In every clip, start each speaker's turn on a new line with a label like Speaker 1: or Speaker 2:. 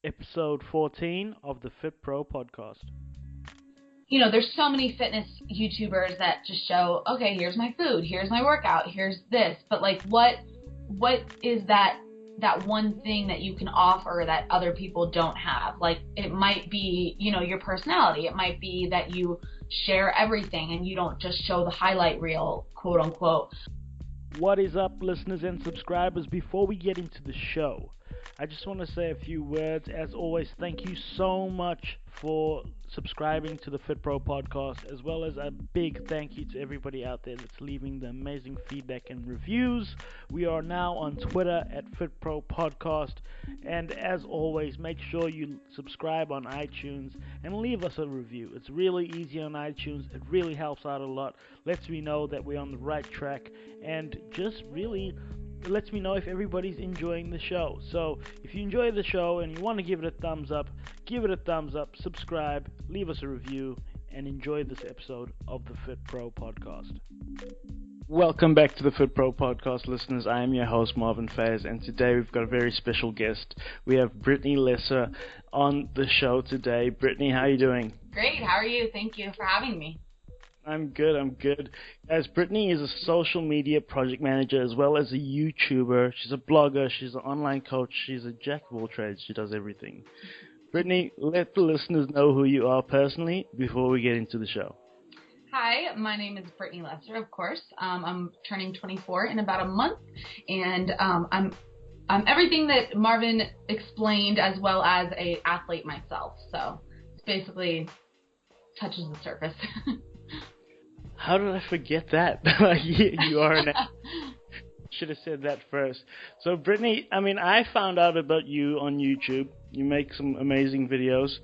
Speaker 1: episode 14 of the Fit Pro podcast.
Speaker 2: There's so many fitness YouTubers that just show, okay, here's my food, here's my workout, here's this. But like, what is that one thing that you can offer that other people don't have? Like, it might be, your personality. It might be that you share everything and you don't just show the highlight reel, quote unquote.
Speaker 1: What is up, listeners and subscribers? Before we get into the show, I just want to say a few words. As always, thank you so much for subscribing to the Fit Pro podcast, as well as a big thank you to everybody out there that's leaving the amazing feedback and reviews. We are now on Twitter at Fit Pro Podcast, and as always, make sure you subscribe on iTunes and leave us a review. It's really easy on iTunes. It really helps out a lot. Lets me know that we're on the right track, and just really lets me know if everybody's enjoying the show. So if you enjoy the show and you want to give it a thumbs up, give it a thumbs up, subscribe, leave us a review, and enjoy this episode of the Fit Pro podcast. Welcome back to the Fit Pro podcast, listeners. I am your host, Marvin Fayes, and today we've got a very special guest. We have Brittany Lesser on the show today. Brittany, how are you doing?
Speaker 2: Great. How are you? Thank you for having me.
Speaker 1: I'm good. As Brittany is a social media project manager as well as a YouTuber. She's a blogger, she's an online coach, she's a jack of all trades, she does everything. Brittany, let the listeners know who you are personally before we get into the show.
Speaker 2: Hi, my name is Brittany Lesser, of course. I'm turning 24 in about a month, and I'm everything that Marvin explained, as well as an athlete myself. So it's basically touches the surface.
Speaker 1: How did I forget that? You are an should have said that first. So Brittany, I found out about you on YouTube. You make some amazing videos.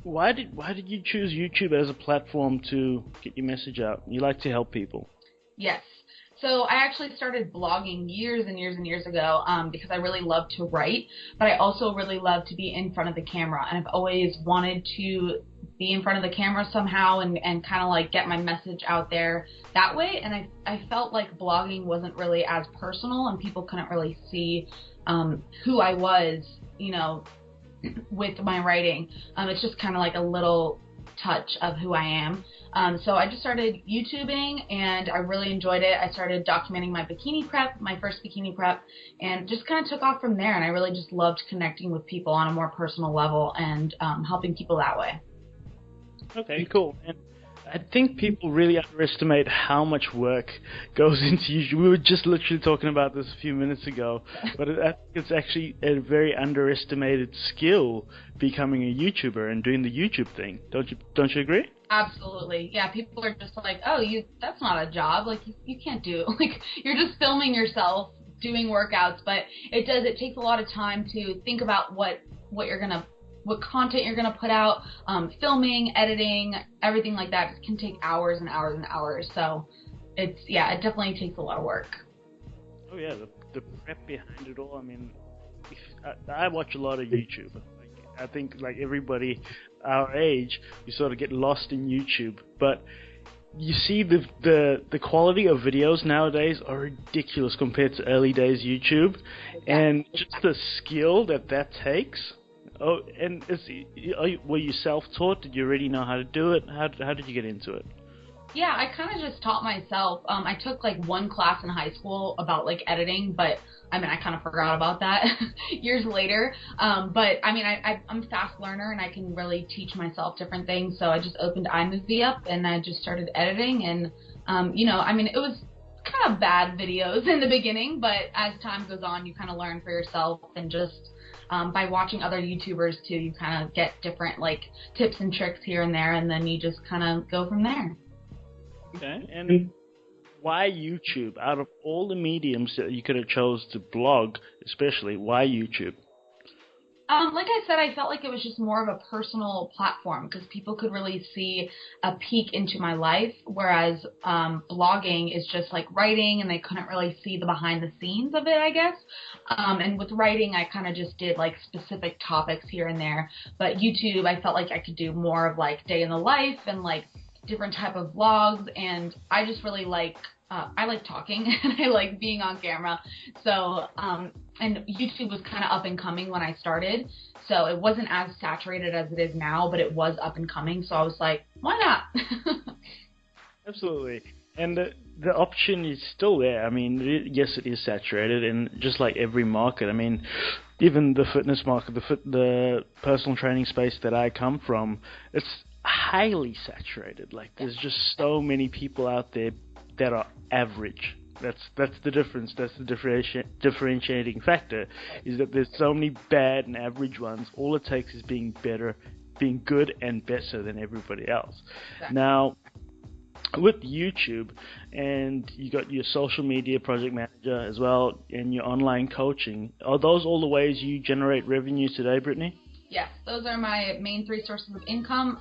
Speaker 1: Why did you choose YouTube as a platform to get your message out? You like to help people.
Speaker 2: Yes. So I actually started blogging years and years and years ago because I really love to write, but I also really love to be in front of the camera. And I've always wanted to be in front of the camera somehow and kind of like get my message out there that way. And I felt like blogging wasn't really as personal and people couldn't really see who I was, with my writing. It's just kind of like a little touch of who I am. So I just started YouTubing and I really enjoyed it. I started documenting my bikini prep, my first bikini prep, and just kind of took off from there. And I really just loved connecting with people on a more personal level and helping people that way.
Speaker 1: Okay, cool. And I think people really underestimate how much work goes into YouTube. We were just literally talking about this a few minutes ago, but I think it's actually a very underestimated skill, becoming a YouTuber and doing the YouTube thing. Don't you agree?
Speaker 2: Absolutely. Yeah, people are just like, oh, that's not a job. Like, you can't do it. Like, you're just filming yourself doing workouts, but it takes a lot of time to think about what content you're going to put out, filming, editing, everything like that. It can take hours and hours and hours. So it definitely takes a lot of work.
Speaker 1: Oh yeah, the prep behind it all. I watch a lot of YouTube. I think like everybody our age, we sort of get lost in YouTube. But you see the quality of videos nowadays are ridiculous compared to early days YouTube. And just the skill that takes. Oh, and were you self-taught? Did you already know how to do it? How did you get into it?
Speaker 2: Yeah, I kind of just taught myself. I took like one class in high school about like editing, but I kind of forgot about that years later. But I'm a fast learner and I can really teach myself different things. So I just opened iMovie up and I just started editing. And it was kind of bad videos in the beginning, but as time goes on, you kind of learn for yourself and just. By watching other YouTubers too, you kind of get different like tips and tricks here and there, and then you just kind of go from there.
Speaker 1: Okay, and why YouTube? Out of all the mediums that you could have chose to blog, especially, why YouTube?
Speaker 2: Like I said, I felt like it was just more of a personal platform because people could really see a peek into my life, whereas blogging is just like writing and they couldn't really see the behind the scenes of it, I guess. And with writing, I kind of just did like specific topics here and there. But YouTube, I felt like I could do more of like day in the life and like different type of vlogs, and I just really like I like talking and I like being on camera. So, and YouTube was kind of up and coming when I started. So it wasn't as saturated as it is now, but it was up and coming. So I was like, why not?
Speaker 1: Absolutely. And the option is still there. I mean, yes, it is saturated, and just like every market, I mean, even the fitness market, the personal training space that I come from, it's highly saturated. Like, there's just so many people out there that are average. That's the difference. That's the differentiating factor, is that there's so many bad and average ones. All it takes is being good and better than everybody else.
Speaker 2: Exactly.
Speaker 1: Now, with YouTube, and you got your social media project manager as well, and your online coaching, are those all the ways you generate revenue today, Brittany?
Speaker 2: Yes, those are my main three sources of income.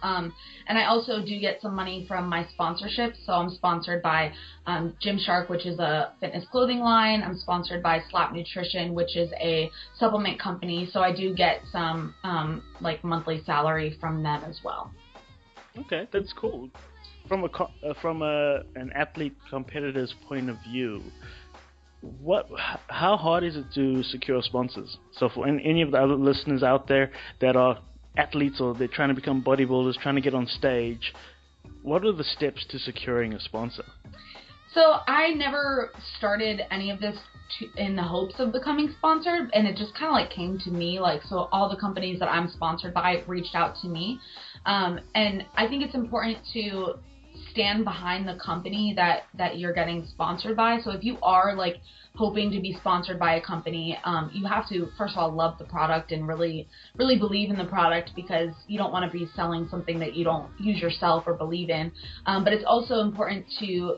Speaker 2: And I also do get some money from my sponsorships. So I'm sponsored by Gymshark, which is a fitness clothing line. I'm sponsored by Slap Nutrition, which is a supplement company. So I do get some like monthly salary from them as well.
Speaker 1: Okay, that's cool. From an athlete competitor's point of view, how hard is it to secure sponsors? So for any of the other listeners out there that are athletes, or they're trying to become bodybuilders, trying to get on stage, what are the steps to securing a sponsor?
Speaker 2: So I never started any of this in the hopes of becoming sponsored, and it just kind of like came to me. Like, so all the companies that I'm sponsored by reached out to me, and I think it's important to stand behind the company that you're getting sponsored by. So if you are like hoping to be sponsored by a company, you have to first of all love the product and really believe in the product, because you don't want to be selling something that you don't use yourself or believe in. But it's also important to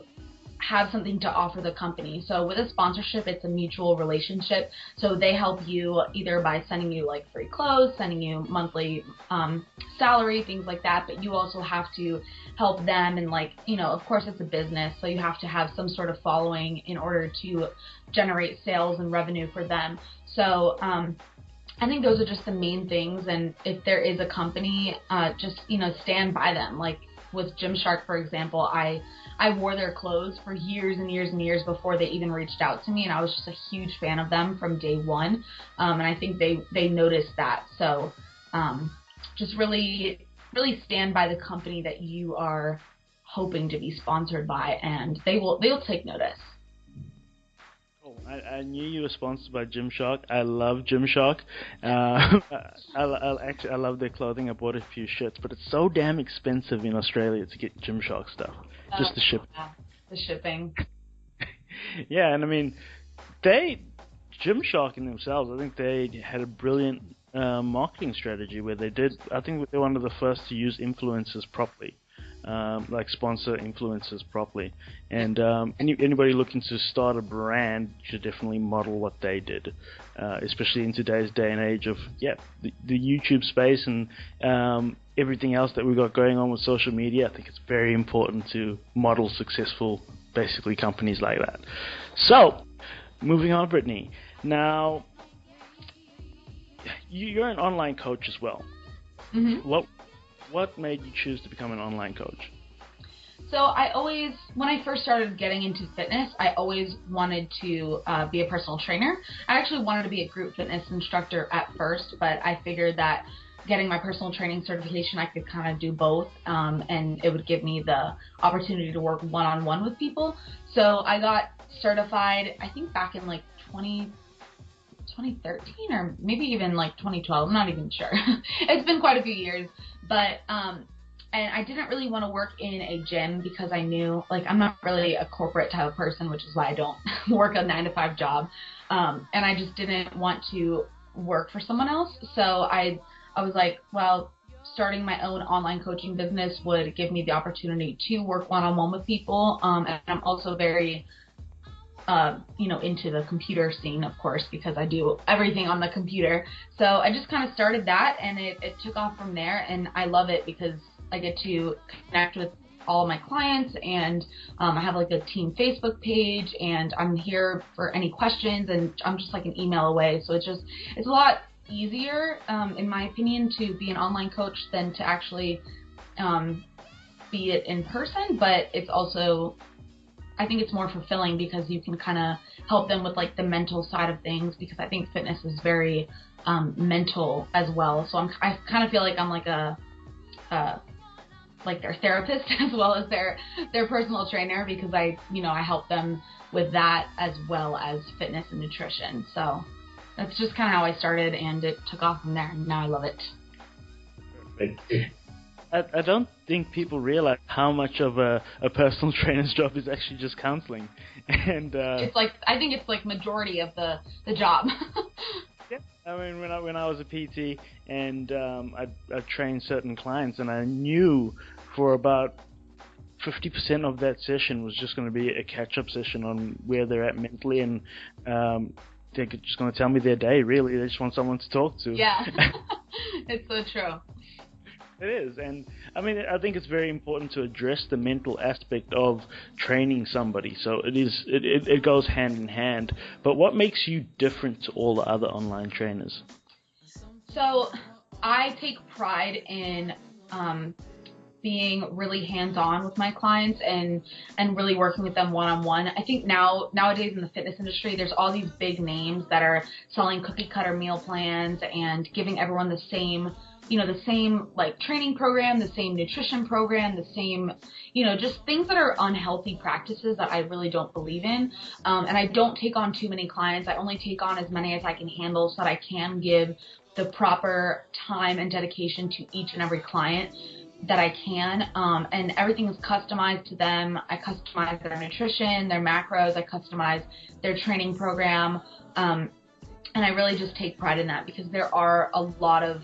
Speaker 2: have something to offer the company. So with a sponsorship, it's a mutual relationship. So they help you either by sending you like free clothes, sending you monthly salary, things like that. But you also have to help them, and like, you know, of course it's a business, so you have to have some sort of following in order to generate sales and revenue for them. So I think those are just the main things. And if there is a company, just, you know, stand by them. Like with Gymshark, for example, I wore their clothes for years and years and years before they even reached out to me, and I was just a huge fan of them from day one. And I think they noticed that. So just really stand by the company that you are hoping to be sponsored by, and they'll take notice.
Speaker 1: I knew you were sponsored by Gymshark. I love Gymshark. I love their clothing. I bought a few shirts, but it's so damn expensive in Australia to get Gymshark stuff. Just the ship.
Speaker 2: Yeah, the shipping.
Speaker 1: Yeah, and I mean, Gymshark in themselves, I think they had a brilliant marketing strategy where they did. I think they're one of the first to use influencers properly. Like sponsor influencers properly, and anybody looking to start a brand should definitely model what they did, especially in today's day and age of the YouTube space and everything else that we've got going on with social media. I think it's very important to model successful, basically, companies like that. So, moving on, Brittany. Now, you're an online coach as well.
Speaker 2: Mm-hmm.
Speaker 1: What made you choose to become an online coach?
Speaker 2: So when I first started getting into fitness, I always wanted to be a personal trainer. I actually wanted to be a group fitness instructor at first, but I figured that getting my personal training certification, I could kind of do both, and it would give me the opportunity to work one-on-one with people. So I got certified, I think back in like 2013 or maybe even like 2012. I'm not even sure. It's been quite a few years, but and I didn't really want to work in a gym because I knew, like, I'm not really a corporate type of person, which is why I don't work a 9-to-5 job, and I just didn't want to work for someone else. So I was like, well, starting my own online coaching business would give me the opportunity to work one-on-one with people, and I'm also very into the computer scene, of course, because I do everything on the computer. So I just kind of started that, and it took off from there, and I love it because I get to connect with all of my clients, and I have like a team Facebook page, and I'm here for any questions, and I'm just like an email away. So it's a lot easier, in my opinion, to be an online coach than to actually be it in person, but it's also I think it's more fulfilling because you can kind of help them with like the mental side of things, because I think fitness is very mental as well. So I kind of feel like I'm like like their therapist as well as their personal trainer, because I help them with that as well as fitness and nutrition. So that's just kind of how I started, and it took off from there, and now I love it.
Speaker 1: I don't think people realize how much of a personal trainer's job is actually just counseling, and
Speaker 2: it's like, I think it's like majority of the job.
Speaker 1: Yeah, I mean, when I was a PT and I trained certain clients, and I knew for about 50% of that session was just going to be a catch-up session on where they're at mentally, and they're just going to tell me their day. Really, they just want someone to talk to.
Speaker 2: Yeah, it's so true.
Speaker 1: It is, and I mean, I think it's very important to address the mental aspect of training somebody. So it goes hand in hand. But what makes you different to all the other online trainers?
Speaker 2: So I take pride in being really hands-on with my clients and really working with them one-on-one. I think nowadays in the fitness industry, there's all these big names that are selling cookie cutter meal plans and giving everyone the same like training program, the same nutrition program, the same, just things that are unhealthy practices that I really don't believe in. And I don't take on too many clients. I only take on as many as I can handle so that I can give the proper time and dedication to each and every client that I can. And everything is customized to them. I customize their nutrition, their macros. I customize their training program. And I really just take pride in that, because there are a lot of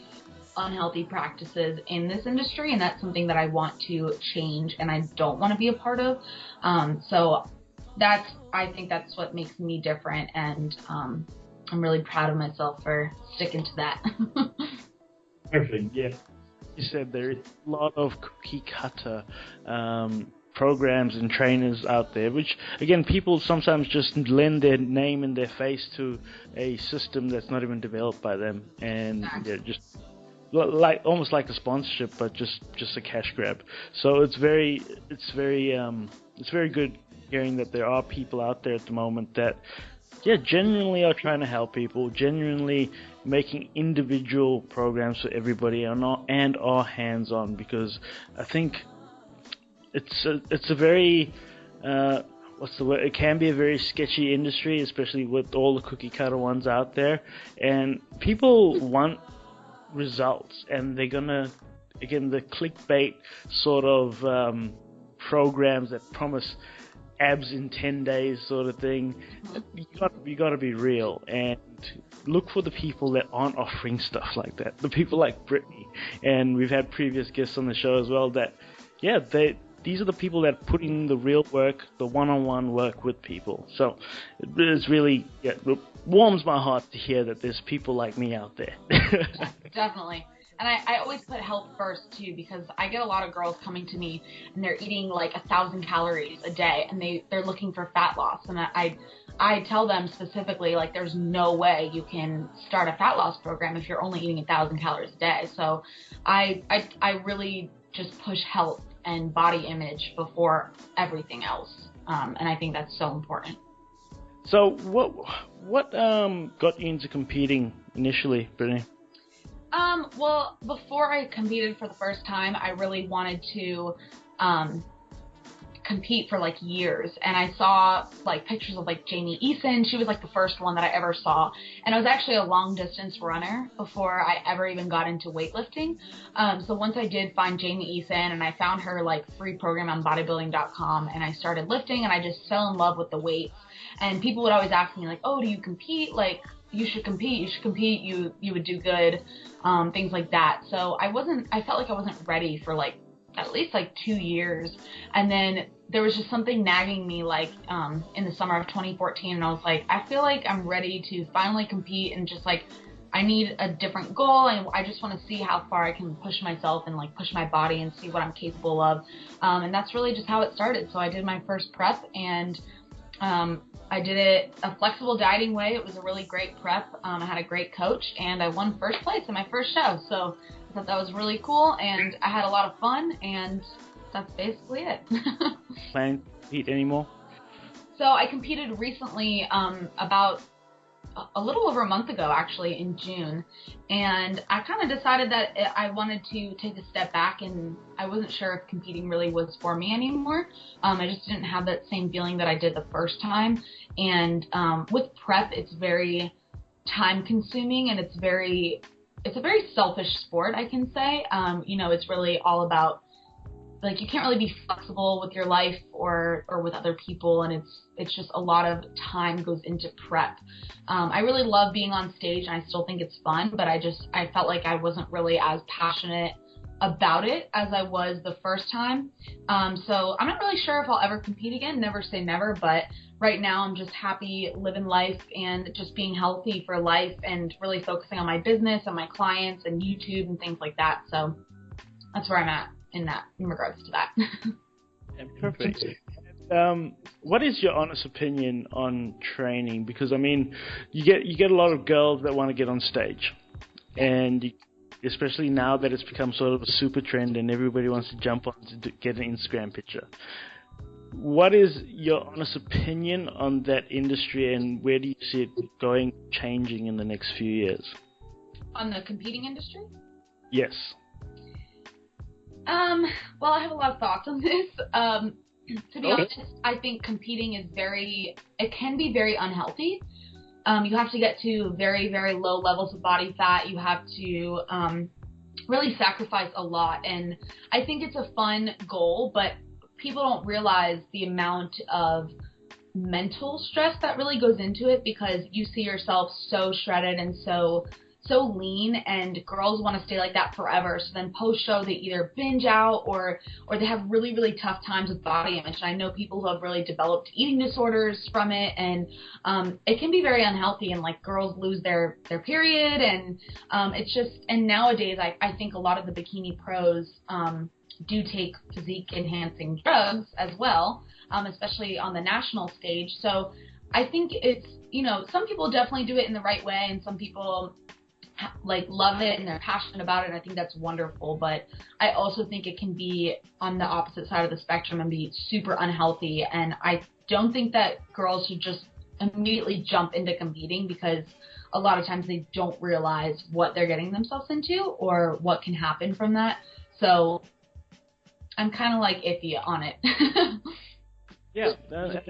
Speaker 2: unhealthy practices in this industry, and that's something that I want to change and I don't want to be a part of. So I think that's what makes me different, and I'm really proud of myself for sticking to that.
Speaker 1: Perfect. Yeah, you said there is a lot of cookie cutter programs and trainers out there, which again, people sometimes just lend their name and their face to a system that's not even developed by them, and just like almost like a sponsorship, but just a cash grab. So it's very good hearing that there are people out there at the moment that genuinely are trying to help people, genuinely making individual programs for everybody, and are hands-on, because I think it's a very what's the word? It can be a very sketchy industry, especially with all the cookie cutter ones out there, and people want results, and they're gonna, again, the clickbait sort of programs that promise abs in 10 days sort of thing. You gotta be real and look for the people that aren't offering stuff like that. The people like Brittany, and we've had previous guests on the show as well, that these are the people that put in the real work, the one-on-one work with people. So it's really, it warms my heart to hear that there's people like me out there.
Speaker 2: Definitely. And I always put health first too, because I get a lot of girls coming to me and they're eating like 1,000 calories a day, and they're looking for fat loss. And I tell them specifically, like, there's no way you can start a fat loss program if you're only eating 1,000 calories a day. So I really just push health and body image before everything else. And I think that's so important.
Speaker 1: So what got you into competing initially, Brittany?
Speaker 2: Well, before I competed for the first time, I really wanted to compete for like years, and I saw like pictures of like Jamie Eason. She was like the first one that I ever saw, and I was actually a long distance runner before I ever even got into weightlifting. So once I did find Jamie Eason, and I found her like free program on bodybuilding.com, and I started lifting, and I just fell in love with the weights. And people would always ask me like, oh, do you compete? Like, you should compete, you would do good, things like that. So I felt like I wasn't ready for like at least like 2 years. And then there was just something nagging me like in the summer of 2014, and I was like, I feel like I'm ready to finally compete, and just like I need a different goal, and I just want to see how far I can push myself and like push my body and see what I'm capable of. And that's really just how it started. So I did my first prep, and I did it a flexible dieting way. It was a really great prep. I had a great coach, and I won first place in my first show. So I thought that was really cool, and I had a lot of fun, and that's basically it.
Speaker 1: Planning to compete anymore?
Speaker 2: So I competed recently, about a little over a month ago, actually, in June, and I kind of decided that I wanted to take a step back, and I wasn't sure if competing really was for me anymore. I just didn't have that same feeling that I did the first time, and with prep, it's very time consuming, and it's a very selfish sport, I can say. It's really all about, like, you can't really be flexible with your life or with other people, and it's just a lot of time goes into prep. I really love being on stage, and I still think it's fun, but I felt like I wasn't really as passionate about it as I was the first time. So I'm not really sure if I'll ever compete again. Never say never, but right now I'm just happy living life and just being healthy for life and really focusing on my business and my clients and YouTube and things like that. So that's where I'm at in regards to that.
Speaker 1: Perfect. What is your honest opinion on training? Because I mean, you get a lot of girls that want to get on stage, and especially now that it's become sort of a super trend and everybody wants to jump on to get an Instagram picture. What is your honest opinion on that industry, and where do you see it changing in the next few years?
Speaker 2: On the competing industry?
Speaker 1: Yes.
Speaker 2: Well, I have a lot of thoughts on this. To be honest, I think competing can be very unhealthy. You have to get to very, very low levels of body fat. You have to really sacrifice a lot. And I think it's a fun goal, but people don't realize the amount of mental stress that really goes into it, because you see yourself so shredded and so lean, and girls want to stay like that forever. So then post-show, they either binge out or they have really, really tough times with body image. And I know people who have really developed eating disorders from it, and it can be very unhealthy, and like girls lose their period, and it's just, and nowadays I think a lot of the bikini pros do take physique enhancing drugs as well, especially on the national stage. So I think it's, some people definitely do it in the right way, and some people like love it and they're passionate about it, and I think that's wonderful. But I also think it can be on the opposite side of the spectrum and be super unhealthy, and I don't think that girls should just immediately jump into competing, because a lot of times they don't realize what they're getting themselves into or what can happen from that. So I'm kind of like iffy on it.
Speaker 1: Yeah, that's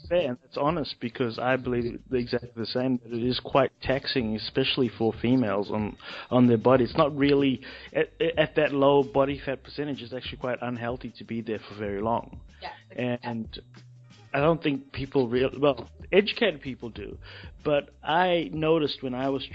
Speaker 1: fair and that's honest, because I believe exactly the same, that it is quite taxing, especially for females on their body. It's not really, at that low body fat percentage, it's actually quite unhealthy to be there for very long.
Speaker 2: Yeah,
Speaker 1: and I don't think people educated people do, but I noticed when I was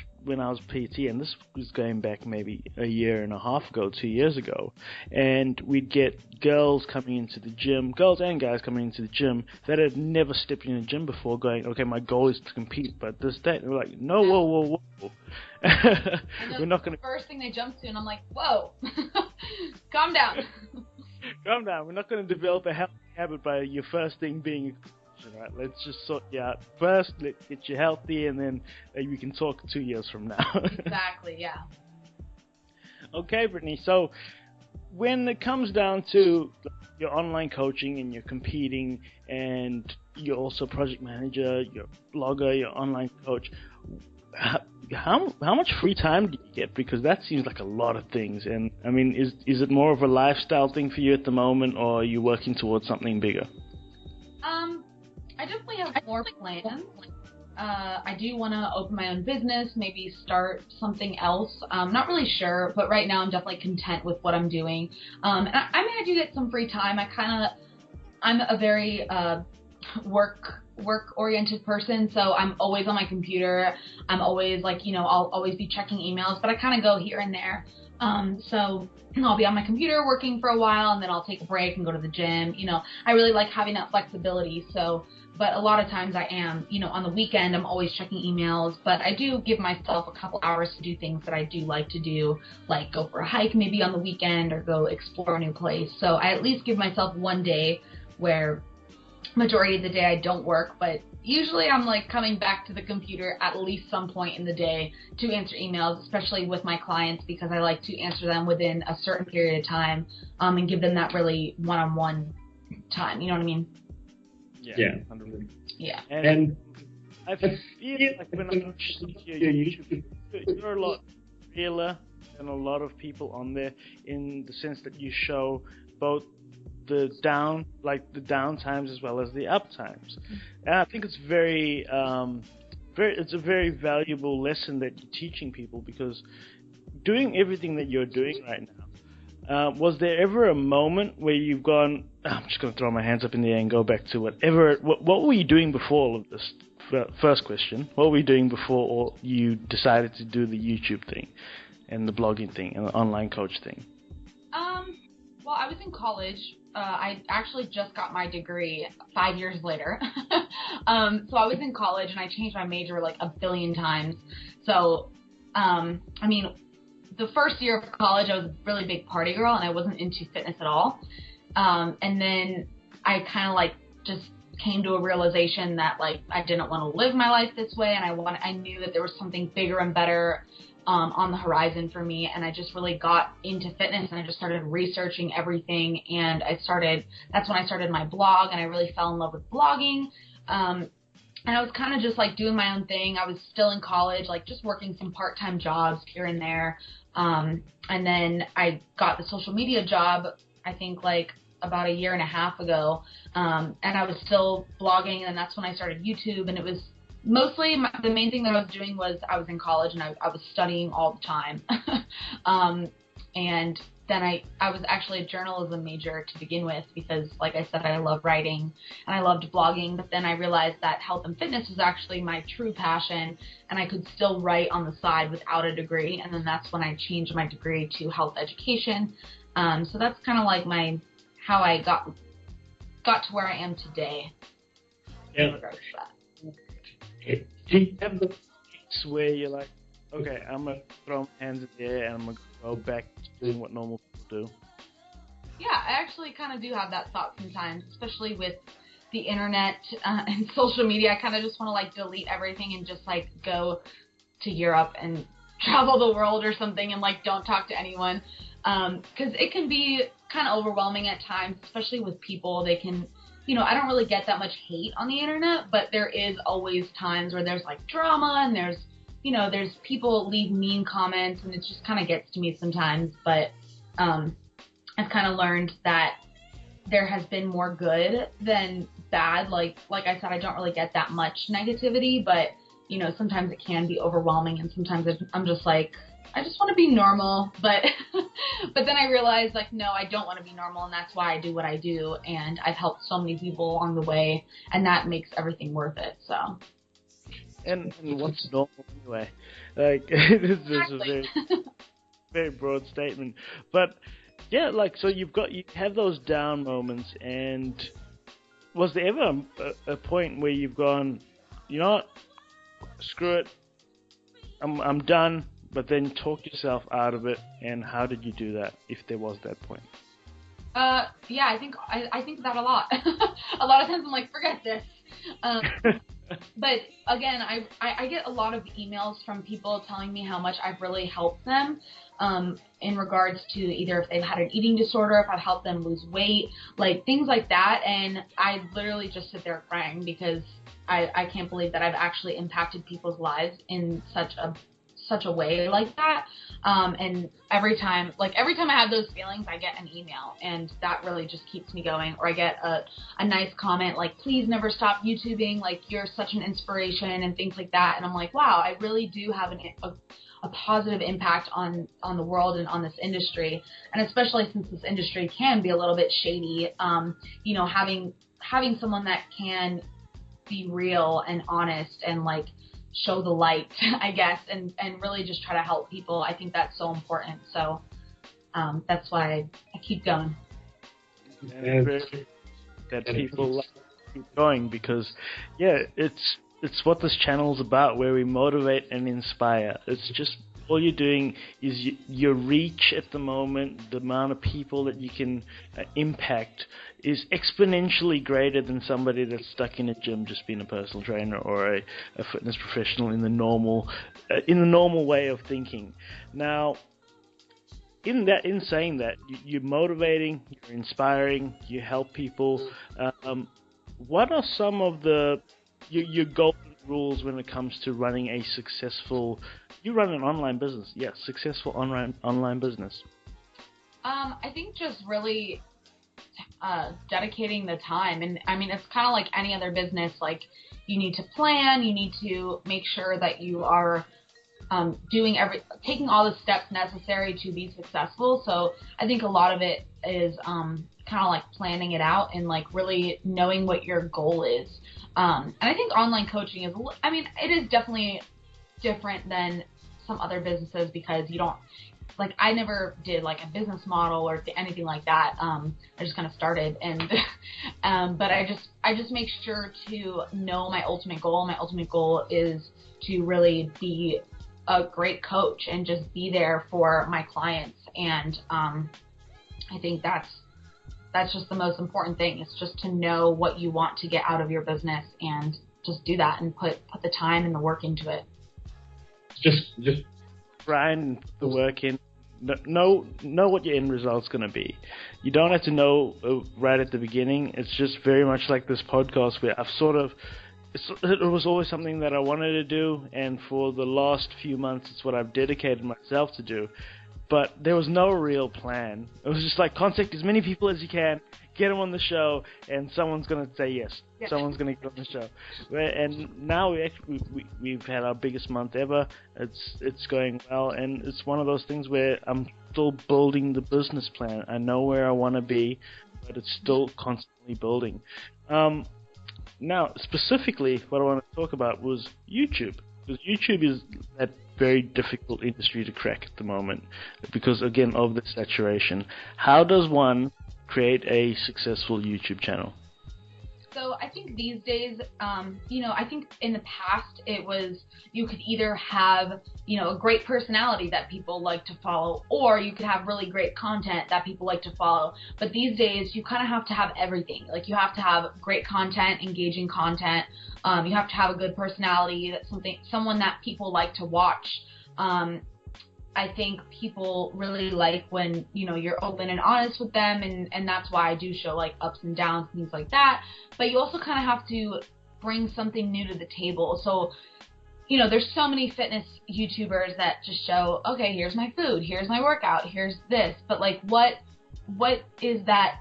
Speaker 1: PT, and this was going back maybe a year and a half ago, 2 years ago, and we'd get girls coming into the gym, girls and guys coming into the gym that had never stepped in a gym before, going, okay, my goal is to compete, but this, that, and we're like, no, whoa. We're not going to.
Speaker 2: First thing they jump to, and I'm like, whoa, calm down.
Speaker 1: Calm down. We're not going to develop a healthy habit by your first thing being a, right? Let's just sort you out first. Let's get you healthy, and then we can talk 2 years from now.
Speaker 2: Exactly. Yeah.
Speaker 1: Okay, Brittany. So when it comes down to your online coaching and you're competing, and you're also project manager, you're a blogger, you're online coach, how much free time do you get? Because that seems like a lot of things. And I mean, is it more of a lifestyle thing for you at the moment, or are you working towards something bigger?
Speaker 2: I definitely have more plans. I do want to open my own business, maybe start something else. I'm not really sure, but right now I'm definitely content with what I'm doing. And I do get some free time. I'm a very work-oriented person, so I'm always on my computer. I'm always I'll always be checking emails, but I kind of go here and there. So I'll be on my computer working for a while, and then I'll take a break and go to the gym. I really like having that flexibility. But a lot of times I am, on the weekend, I'm always checking emails, but I do give myself a couple hours to do things that I do like to do, like go for a hike maybe on the weekend or go explore a new place. So I at least give myself one day where majority of the day I don't work, but usually I'm coming back to the computer at least some point in the day to answer emails, especially with my clients, because I like to answer them within a certain period of time, and give them that really one-on-one time. You know what I mean?
Speaker 1: Yeah. 100%.
Speaker 2: Yeah.
Speaker 1: And I feel like when I watch your YouTube, you're a lot realer than a lot of people on there, in the sense that you show both the down times as well as the up times. And I think it's it's a very valuable lesson that you're teaching people, because doing everything that you're doing right now, was there ever a moment where you've gone, I'm just going to throw my hands up in the air and go back to whatever, what were you doing before all of this? First question, what were you doing before you decided to do the YouTube thing and the blogging thing and the online coach thing?
Speaker 2: Well, I was in college. I actually just got my degree 5 years later. So I was in college and I changed my major like a billion times. So, I mean, the first year of college, I was a really big party girl and I wasn't into fitness at all. And then I kind of like just came to a realization that like I didn't want to live my life this way, and I knew that there was something bigger and better on the horizon for me, and I just really got into fitness and I just started researching everything, and that's when I started my blog, and I really fell in love with blogging. And I was kind of just like doing my own thing. I was still in college, like just working some part-time jobs here and there. And then I got the social media job, I think like about a year and a half ago. And I was still blogging, and that's when I started YouTube, and it was mostly the main thing that I was doing was I was in college and I was studying all the time. And then I was actually a journalism major to begin with, because like I said, I love writing and I loved blogging, but then I realized that health and fitness was actually my true passion, and I could still write on the side without a degree. And then that's when I changed my degree to health education. So that's kind of like how I got to where I am today.
Speaker 1: Yeah.
Speaker 2: In regards to that.
Speaker 1: Do you have the weeks where you're like, okay, I'm going to throw my hands in the air and I'm going to go back to doing what normal people do?
Speaker 2: Yeah, I actually kind of do have that thought sometimes, especially with the internet and social media. I kind of just want to like delete everything and just like go to Europe and travel the world or something and like don't talk to anyone. Because it can be kind of overwhelming at times, especially with people. They can, I don't really get that much hate on the internet, but there is always times where there's like drama and there's people leave mean comments, and it just kind of gets to me sometimes. But I've kind of learned that there has been more good than bad. Like I said, I don't really get that much negativity, but sometimes it can be overwhelming, and sometimes I'm just like, I just want to be normal, but then I realized like, no, I don't want to be normal, and that's why I do what I do, and I've helped so many people along the way, and that makes everything worth it. So.
Speaker 1: And what's normal anyway? Like, this is a very, very broad statement, but yeah, like, so you have those down moments, and was there ever a point where you've gone, you know what, screw it, I'm done? But then talk yourself out of it, and how did you do that, if there was that point?
Speaker 2: Yeah, I think that a lot. A lot of times I'm like, forget this. But again, I get a lot of emails from people telling me how much I've really helped them in regards to either if they've had an eating disorder, if I've helped them lose weight, like things like that. And I literally just sit there crying, because I can't believe that I've actually impacted people's lives in such a way like that. And every time I have those feelings, I get an email, and that really just keeps me going. Or I get a nice comment like, please never stop YouTubing, like you're such an inspiration, and things like that. And I'm like, wow, I really do have a positive impact on the world and on this industry. And especially since this industry can be a little bit shady, having someone that can be real and honest and like show the light, I guess, and really just try to help people. I think that's so important. So that's why I keep going.
Speaker 1: And that people keep going, because it's what this channel's about, where we motivate and inspire. It's just all you're doing is your reach at the moment, the amount of people that you can impact is exponentially greater than somebody that's stuck in a gym just being a personal trainer or a fitness professional in the normal way of thinking. Now, in saying that, you're motivating, you're inspiring, you help people. what are some of your golden rules when it comes to running a successful? You run an online business, yes, successful online business.
Speaker 2: I think just really dedicating the time. And I mean, it's kind of like any other business. Like, you need to plan, you need to make sure that you are taking all the steps necessary to be successful. So I think a lot of it is kind of like planning it out and like really knowing what your goal is. And I think online coaching is, I mean, it is definitely different than some other businesses because you don't, like, I never did like a business model or anything like that. I just kind of started, and but I just make sure to know my ultimate goal. My ultimate goal is to really be a great coach and just be there for my clients. And I think that's just the most important thing. It's just to know what you want to get out of your business and just do that and put the time and the work into it.
Speaker 3: Just
Speaker 1: Grind the work in. Know what your end result's going to be. You don't have to know right at the beginning. It's just very much like this podcast where I've sort of, it was always something that I wanted to do, and for the last few months it's what I've dedicated myself to do. But there was no real plan. It was just like, contact as many people as you can, get them on the show, and someone's going to say yes. Yeah. Someone's going to get on the show. And now we've had our biggest month ever. It's going well, and it's one of those things where I'm still building the business plan. I know where I want to be, but it's still constantly building. Now, specifically, what I want to talk about was YouTube. Because YouTube is that very difficult industry to crack at the moment because, again, of the saturation. How does one create a successful YouTube channel?
Speaker 2: So I think these days, I think in the past it was, you could either have, a great personality that people like to follow, or you could have really great content that people like to follow. But these days you kind of have to have everything. Like, you have to have great content, engaging content. You have to have a good personality, someone that people like to watch. I think people really like when, you're open and honest with them, and that's why I do show like ups and downs and things like that. But you also kind of have to bring something new to the table. So, there's so many fitness YouTubers that just show, okay, here's my food, here's my workout, here's this. But like, what is that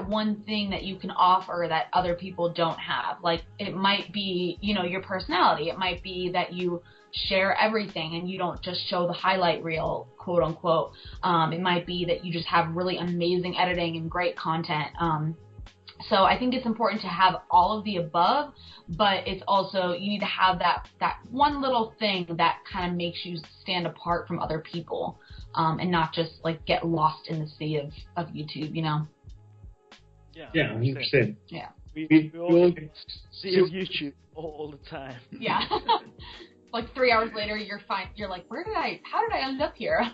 Speaker 2: one thing that you can offer that other people don't have? Like, it might be, your personality. It might be that you share everything and you don't just show the highlight reel, quote unquote. It might be that you just have really amazing editing and great content. So I think it's important to have all of the above, but it's also, you need to have that one little thing that kind of makes you stand apart from other people, and not just like get lost in the sea of YouTube,
Speaker 1: Yeah,
Speaker 3: 100%.
Speaker 2: Yeah.
Speaker 1: We all see YouTube all the time.
Speaker 2: Yeah. Like 3 hours later, you're fine. You're like, how did I end up here?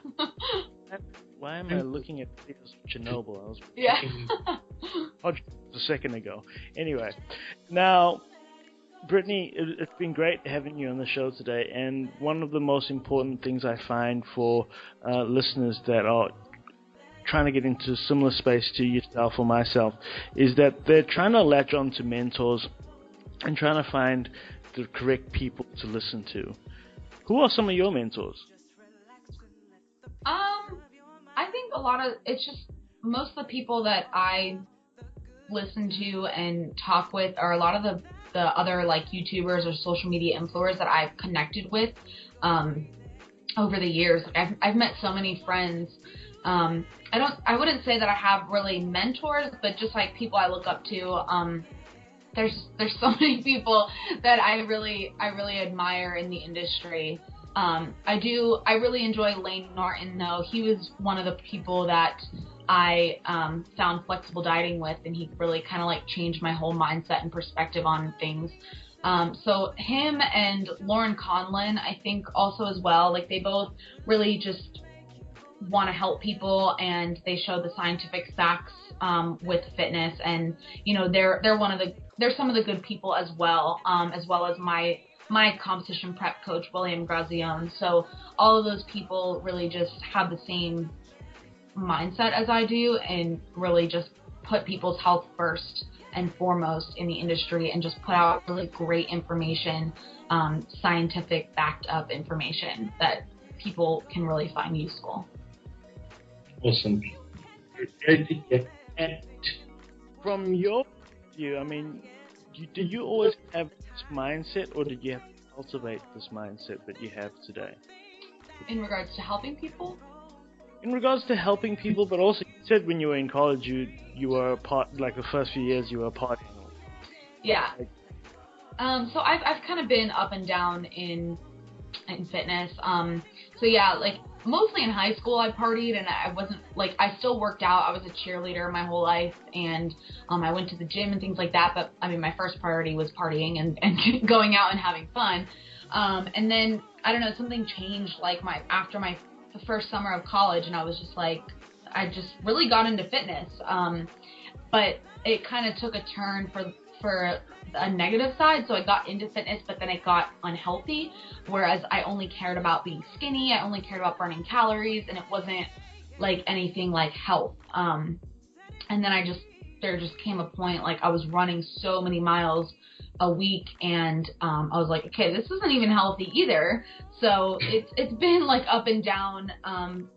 Speaker 1: Why am I looking at videos of Chernobyl? I was a second ago. Anyway, now, Brittany, it's been great having you on the show today. And one of the most important things I find for listeners that are trying to get into a similar space to yourself or myself is that they're trying to latch on to mentors and trying to find the correct people to listen to. Who are some of your mentors?
Speaker 2: I think it's just most of the people that I listen to and talk with are a lot of the other like YouTubers or social media influencers that I've connected with over the years. I've met so many friends. I wouldn't say that I have really mentors, but just like people I look up to. There's so many people that I really admire in the industry. I really enjoy Lane Norton, though. He was one of the people that I found flexible dieting with, and he really kind of like changed my whole mindset and perspective on things. So him and Lauren Conlon, I think also as well, like they both really just want to help people, and they show the scientific facts with fitness, and they're some of the good people as well as my competition prep coach, William Grazione. So all of those people really just have the same mindset as I do, and really just put people's health first. and foremost in the industry and just put out really great information, scientific backed up information that people can really find useful.
Speaker 3: Awesome. Great to hear. And
Speaker 1: From your view, I mean, did you always have this mindset, or did you have to cultivate this mindset that you have today?
Speaker 2: In regards to helping people?
Speaker 1: In regards to helping people, but also you said when you were in college, you were a part, like the first few years you were partying.
Speaker 2: Yeah. So I've kind of been up and down in fitness. So yeah, like mostly in high school I partied, and I wasn't like, I still worked out. I was a cheerleader my whole life, and I went to the gym and things like that. But I mean, my first priority was partying and going out and having fun. And then I don't know, something changed like after my first summer of college, and I was just like, I just really got into fitness. But it kind of took a turn for a negative side. So I got into fitness, but then it got unhealthy, whereas I only cared about being skinny. I only cared about burning calories, and it wasn't like anything like health. And then there just came a point, like I was running so many miles a week, and I was like, okay, this isn't even healthy either. So it's been like up and down.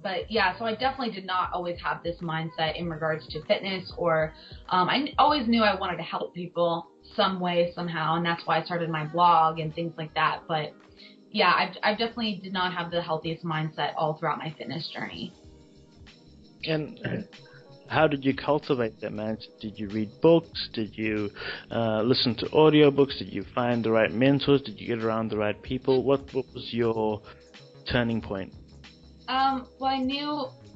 Speaker 2: But yeah, so I definitely did not always have this mindset in regards to fitness, or I always knew I wanted to help people some way, somehow, and that's why I started my blog and things like that. But yeah, I definitely did not have the healthiest mindset all throughout my fitness journey.
Speaker 1: And how did you cultivate that mindset? Did you read books? Did you listen to audiobooks? Did you find the right mentors? Did you get around the right people? What was your turning point?
Speaker 2: Well,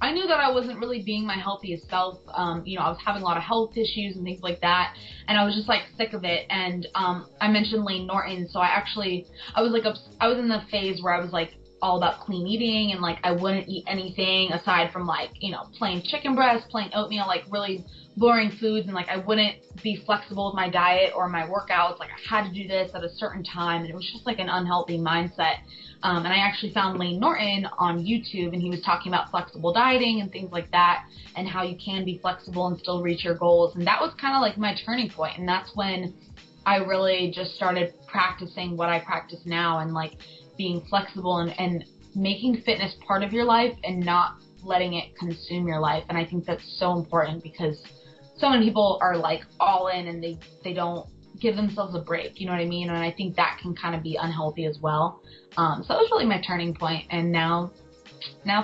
Speaker 2: I knew that I wasn't really being my healthiest self. I was having a lot of health issues and things like that, and I was just like sick of it. And I mentioned Layne Norton, so I was in the phase where I was like all about clean eating, and like I wouldn't eat anything aside from like, plain chicken breast, plain oatmeal, like really boring foods, and like I wouldn't be flexible with my diet or my workouts. Like I had to do this at a certain time, and it was just like an unhealthy mindset. And I actually found Layne Norton on YouTube, and he was talking about flexible dieting and things like that, and how you can be flexible and still reach your goals. And that was kind of like my turning point, and that's when I really just started practicing what I practice now, and like being flexible and making fitness part of your life and not letting it consume your life. And I think that's so important, because so many people are like all in, and they don't give themselves a break, you know what I mean? And I think that can kind of be unhealthy as well. So that was really my turning point. And now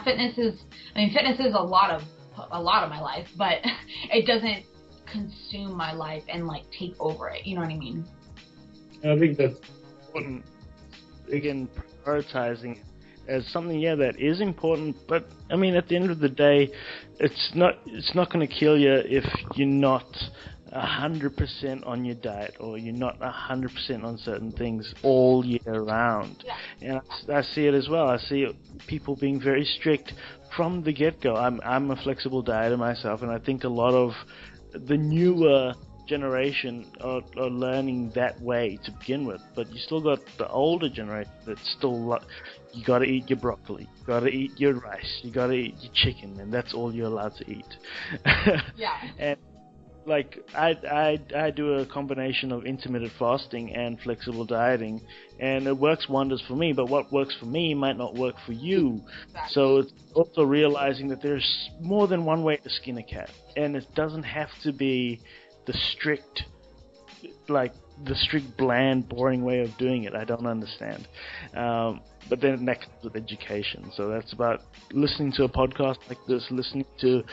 Speaker 2: fitness is a lot of my life, but it doesn't consume my life and like take over it, you know what I mean?
Speaker 3: I think that's
Speaker 1: important. Again, prioritizing as something, that is important, but I mean, at the end of the day, it's not going to kill you if you're not 100% on your diet, or you're not 100% on certain things all year round. Yeah. And I see it as well. I see people being very strict from the get-go. I'm a flexible dieter myself, and I think a lot of the newer generation are learning that way to begin with, but you still got the older generation that's still you got to eat your broccoli, you got to eat your rice, you got to eat your chicken, and that's all you're allowed to eat.
Speaker 2: Yeah.
Speaker 1: And like I do a combination of intermittent fasting and flexible dieting, and it works wonders for me, but what works for me might not work for you. Exactly. So it's also realizing that there's more than one way to skin a cat, and it doesn't have to be the strict, bland, boring way of doing it. I don't understand. But then that comes with education. So that's about listening to a podcast like this, listening to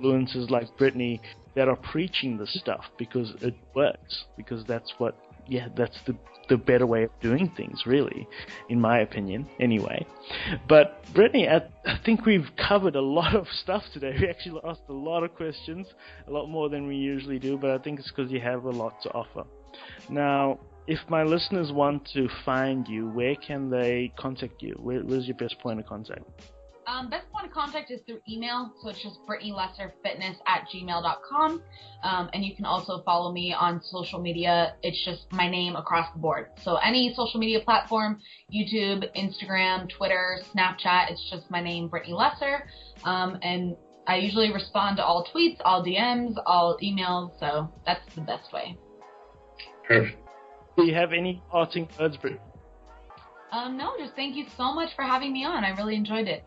Speaker 1: influencers like Brittany that are preaching this stuff, because it works. Because that's the better way of doing things, really, in my opinion, anyway. But Brittany, I think we've covered a lot of stuff today. We actually asked a lot of questions, a lot more than we usually do, but I think it's because you have a lot to offer. Now, if my listeners want to find you, where can they contact you? Where's your best point of contact?
Speaker 2: Best point of contact is through email, so it's just BrittanyLesserFitness@gmail.com. And you can also follow me on social media. It's just my name across the board. So any social media platform, YouTube, Instagram, Twitter, Snapchat, it's just my name, Brittany Lesser. And I usually respond to all tweets, all DMs, all emails, so that's the best way.
Speaker 3: Perfect.
Speaker 1: Do you have any parting words, Britt?
Speaker 2: No, just thank you so much for having me on. I really enjoyed it.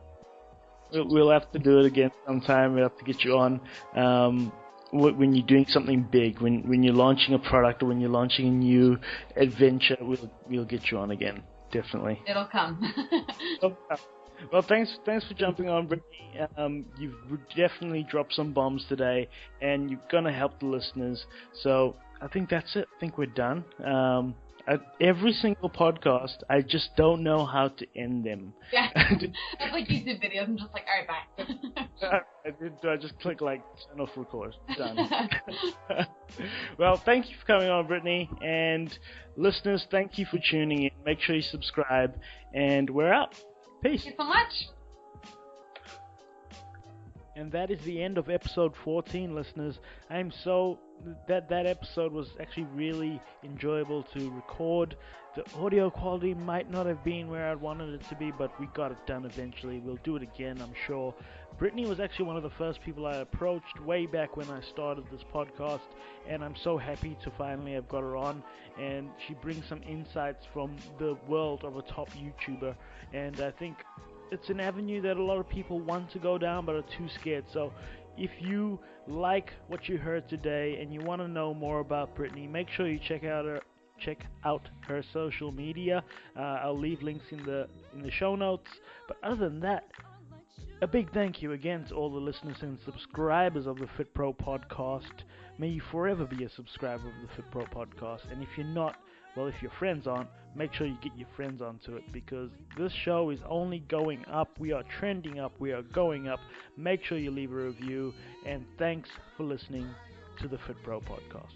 Speaker 1: We'll have to do it again sometime. We'll have to get you on when you're doing something big, when you're launching a product or when you're launching a new adventure. We'll get you on again, definitely.
Speaker 2: It'll come.
Speaker 1: Well, thanks for jumping on, Brittany. You've definitely dropped some bombs today, and you're gonna help the listeners. So I think that's it. I think we're done. Every single podcast, I just don't know how to end them.
Speaker 2: Yeah, that's like YouTube videos. I'm just like, all right, bye.
Speaker 1: Do I just click like turn off record? Done. Well, thank you for coming on, Brittany, and listeners, thank you for tuning in. Make sure you subscribe, and we're out. Peace.
Speaker 2: Thank you so much.
Speaker 1: And that is the end of episode 14, listeners. I'm so that episode was actually really enjoyable to record. The audio quality might not have been where I wanted it to be, but we got it done eventually. We'll do it again, I'm sure. Brittany was actually one of the first people I approached way back when I started this podcast, and I'm so happy to finally have got her on. And she brings some insights from the world of a top YouTuber, and I think it's an avenue that a lot of people want to go down but are too scared. So if you like what you heard today and you want to know more about Brittany, make sure you check out her social media. I'll leave links in the show notes. But other than that, a big thank you again to all the listeners and subscribers of the FitPro podcast. May you forever be a subscriber of the FitPro podcast. And if you're not, well, if your friends aren't, make sure you get your friends onto it, because this show is only going up. We are trending up. We are going up. Make sure you leave a review. And thanks for listening to the FitPro podcast.